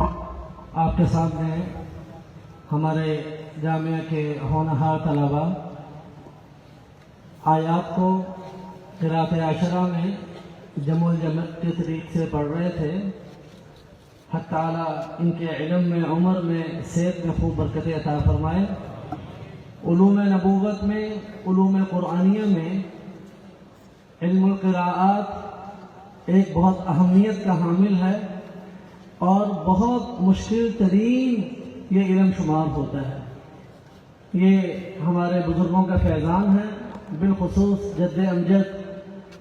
آپ کے سامنے ہمارے جامعہ کے ہونہار طلباء آیات کو قرأت عشرہ میں جمع الجمع کے طریق سے پڑھ رہے تھے. حق تعالیٰ ان کے علم میں، عمر میں، صحت میں خوب برکت عطا فرمائے. علوم نبوت میں، علوم قرآنیہ میں علم القراءات ایک بہت اہمیت کا حامل ہے اور بہت مشکل ترین یہ علم شمار ہوتا ہے. یہ ہمارے بزرگوں کا فیضان ہے، بالخصوص جد امجد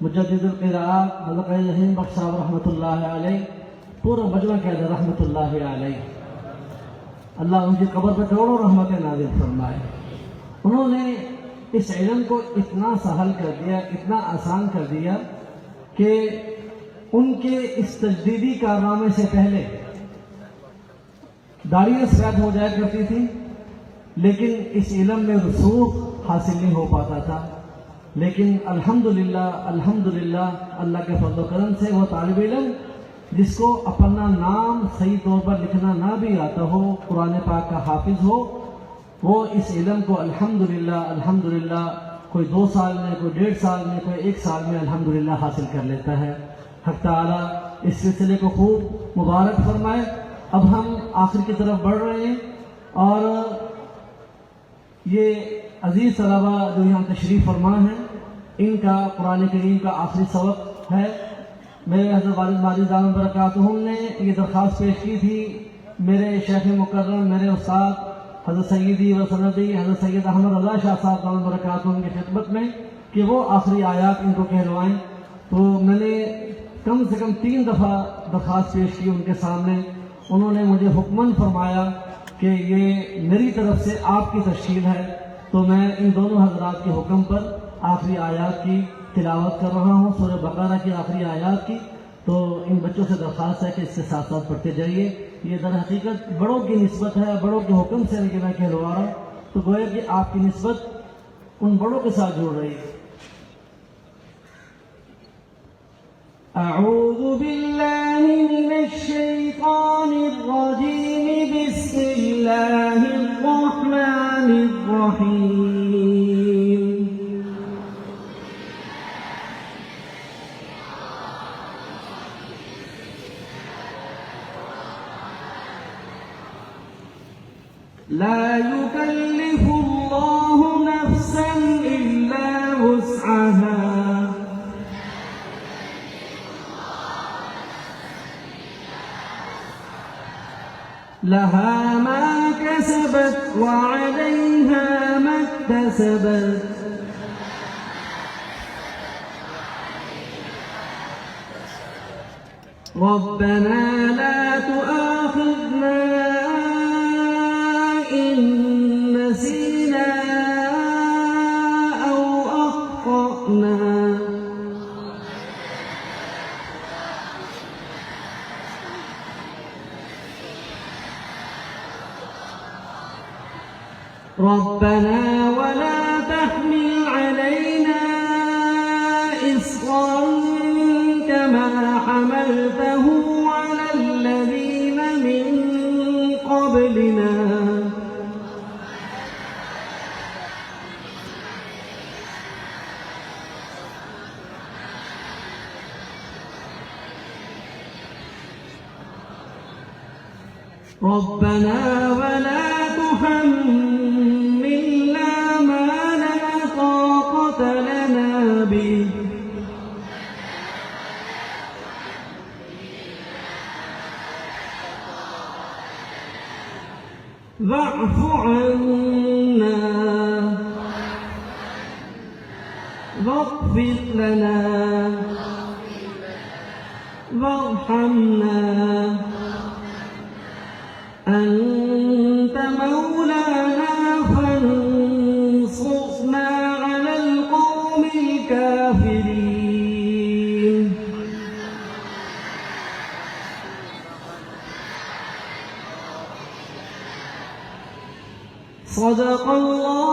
مجدد القراءات حضرت رحیم بخش صاحب رحمۃ اللہ علیہ، پورا مجمع کہہ دے رحمۃ اللہ علیہ. اللہ ان کی قبر پر کروڑوں رحمت نازل فرمائے. انہوں نے اس علم کو اتنا سہل کر دیا، اتنا آسان کر دیا کہ ان کے اس تجدیدی کارنامے سے پہلے داڑھیاں سفید ہو جایا کرتی تھیں، لیکن اس علم میں رسوخ حاصل نہیں ہو پاتا تھا. لیکن الحمدللہ اللہ کے فضل و کرم سے وہ طالب علم جس کو اپنا نام صحیح طور پر لکھنا نہ بھی آتا ہو، قرآن پاک کا حافظ ہو، وہ اس علم کو الحمدللہ کوئی 2 سال میں، کوئی 1.5 سال میں، کوئی 1 سال میں الحمدللہ حاصل کر لیتا ہے. حق تعالیٰ اس سلسلے کو خوب مبارک فرمائے. اب ہم آخر کی طرف بڑھ رہے ہیں اور یہ عزیز طلباء جو یہاں تشریف فرما ہیں، ان کا قرآن کریم کا آخری سبق ہے. میرے حضرت والد ماجد دامن برکاتہم نے یہ درخواست پیش کی تھی میرے شیخ مکرم، میرے استاد حضرت سیدی و سندی حضرت سید احمد رضا شاہ صاحب دامن برکاتہم کی خدمت میں کہ وہ آخری آیات ان کو کہلوائیں. تو میں نے کم سے کم 3 دفعہ درخواست پیش کی ان کے سامنے. انہوں نے مجھے حکمن فرمایا کہ یہ میری طرف سے آپ کی تشکیل ہے، تو میں ان دونوں حضرات کے حکم پر آخری آیات کی تلاوت کر رہا ہوں، سورہ بقرہ کی آخری آیات کی. تو ان بچوں سے درخواست ہے کہ اس کے ساتھ ساتھ پڑھتے جائیے. یہ در حقیقت بڑوں کی نسبت ہے، بڑوں کے حکم سے میں کہلوا رہا ہوں، تو گویا کہ آپ کی نسبت ان بڑوں کے ساتھ جڑ رہی ہے. اعوذ باللہ من الشیطان الرجیم، بسم اللہ الرحمن الرحیم. لا يكلف الله نفسا إلا وسعها لها ما كسبت وعليها ما اكتسبت ربنا لا تؤاخذنا إن نسينا أو أخطأنا ربنا ولا تحمل علينا إصرا كما حملته على الذين من قبلنا ربنا ولا تحملنا ما لا طاقة لنا به واعف عنا واغفر لنا وارحمنا أنت مولانا فانصرنا على القوم الكافرين. صدق الله